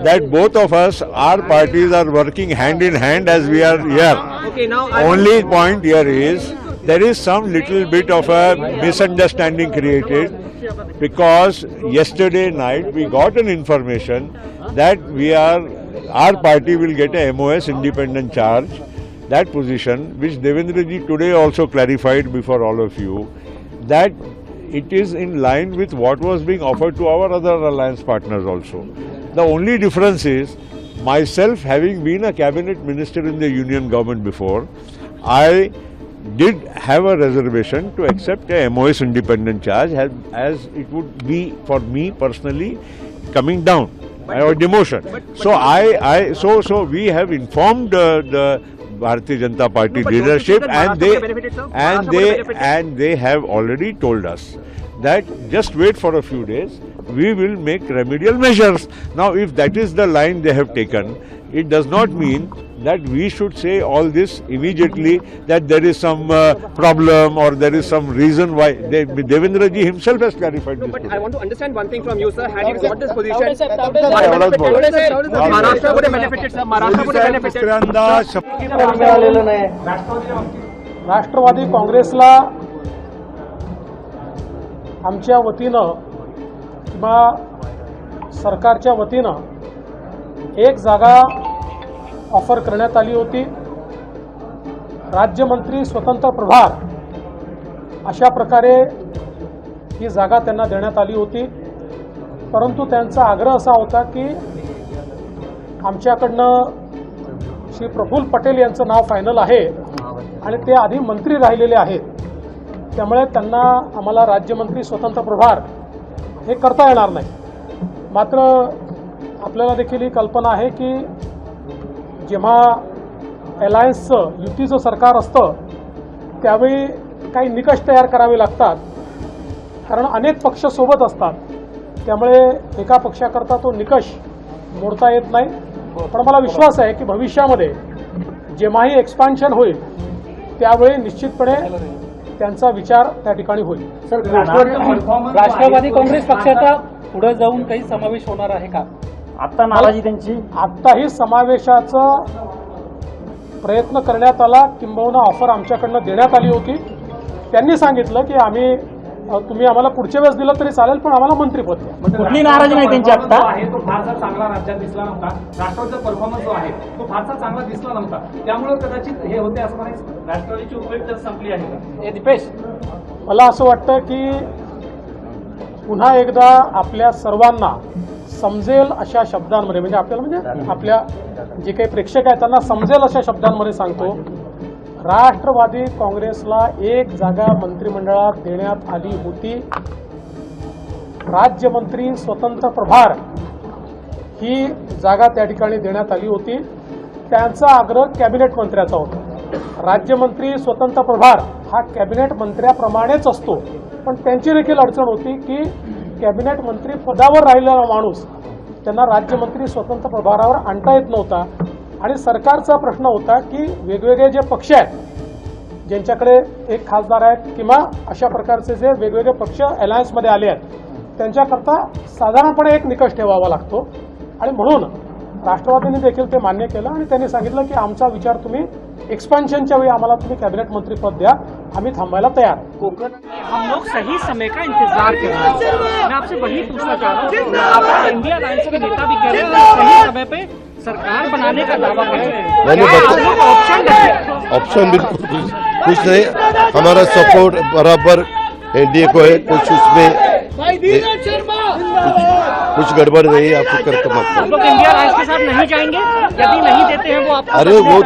that both of us, our parties are working hand in hand as we are here. Okay, now Only point here is there is some little bit of a misunderstanding created because yesterday night we got an information that our party will get a MOS independent charge, that position which Devendra ji today also clarified before all of you, that it is in line with what was being offered to our other alliance partners also. The only difference is, myself having been a cabinet minister in the union government before, I did have a reservation to accept a MOS independent charge as it would be for me personally coming down or demotion. So we have informed the Bharatiya Janata Party leadership and they have already told us that just wait for a few days, we will make remedial measures. Now if that is the line they have taken, it does not mean that we should say all this immediately, that there is some problem or there is some reason why. Devendra ji himself has clarified this. But I want to understand one thing from you, sir. Had you got this position, Maharashtra would have benefited, sir. Maharashtra would have benefited. Rashtrawadi काँग्रेसला आमच्या वतीनं किंवा सरकारच्या वतीनं एक जागा offer करण्यात आली होती. राज्यमंत्री स्वतंत्र प्रभार अशा प्रकारे ही जागा त्यांना देण्यात आली होती. परंतु त्यांचा आग्रह असा होता की आमच्याकडनं श्री प्रफुल्ल पटेल यांचं नाव फायनल आहे आणि ते आधी मंत्री राहिलेले आहेत, त्यामुळे त्यांना आम्हाला राज्यमंत्री स्वतंत्र प्रभार हे करता येणार नाही. मात्र आपल्याला देखील ही कल्पना आहे की जेव्हा अलायन्सचं युतीचं सरकार असतं त्यावेळी काही निकष तयार करावे लागतात, कारण अनेक पक्ष सोबत असतात, त्यामुळे एका पक्षाकरता तो निकष मोडता येत नाही. पण मला विश्वास आहे की भविष्यामध्ये जेव्हाही एक्सपान्शन होईल त्यावेळी निश्चितपणे त्यांचा विचार त्या ठिकाणी होईल. राष्ट्रवादी काँग्रेस पक्षाचा पुढे जाऊन काही समावेश होणार आहे का? आता नाराजी त्यांची आत्ताही समावेशाचा प्रयत्न करण्यात आला, किंबहुना ऑफर आमच्याकडनं देण्यात आली होती. त्यांनी सांगितलं की तुम्ही आम्हाला पुढच्या वेळेस दिलं तरी चालेल, पण आम्हाला मंत्रीपद द्या. कुठली नाराजी नाही त्यांची आता आहे तो फारसा चांगला राज्यात दिसला नव्हता. राष्ट्रवादीचा परफॉर्मन्स जो आहे तो फारसा चांगला दिसला नव्हता, त्यामुळे कदाचित हे होते असं म्हणायचं. राष्ट्रवादीची उपयुक्त संपली आहे का? दीपेश, मला असं वाटतं की पुन्हा एकदा आपल्या सर्वांना समजेल अशा शब्दांमध्ये, म्हणजे आपल्या जे काही प्रेक्षक आहेत त्यांना समजेल अशा शब्दांमध्ये सांगतो, राष्ट्रवादी काँग्रेसला एक जागा मंत्रिमंडळात देण्यात आली होती. राज्यमंत्री स्वतंत्र प्रभार ही जागा त्या ठिकाणी देण्यात आली होती. त्यांचा आग्रह कॅबिनेट मंत्र्याचा होता. राज्यमंत्री स्वतंत्र प्रभार हा कॅबिनेट मंत्र्याप्रमाणेच असतो, पण त्यांची देखील अडचण होती की कॅबिनेट मंत्री पदावर राहिलेला माणूस त्यांना राज्यमंत्री स्वतंत्र प्रभारावर आणता येत नव्हता. आणि सरकारचा प्रश्न होता की वेगवेगळे जे पक्ष आहेत ज्यांच्याकडे एक खासदार आहेत किंवा अशा प्रकारचे जे वेगवेगळे पक्ष अलायन्समध्ये आले आहेत त्यांच्याकरता साधारणपणे एक निकष ठेवावा लागतो. आणि म्हणून राष्ट्रवादीने देखील ते मान्य केलं आणि त्यांनी सांगितलं की आमचा विचार तुम्ही एक्सपान्शनच्या वेळी आम्हाला तुम्ही कॅबिनेट मंत्रीपद द्या, आम्ही थांबायला तयार. हम लोग सही समय का इंतजार कर रहे हैं. मैं आपसे वही पूछना चाह रहा हूँ, आप इंडिया अलायंस के नेता भी कह रहे हैं सही समय पे सरकार बनाने का दावा कर रहे हैं. ऑप्शन बिल्कुल कुछ नहीं. हमारा सपोर्ट बराबर एनडीए को है. कुछ उसमें कुछ गड़बड़ नहीं. आप फिक्र मत करो. लोग इंडिया अलायंस के साथ नहीं जाएंगे यदि नहीं देते हैं वो आप. अरे वो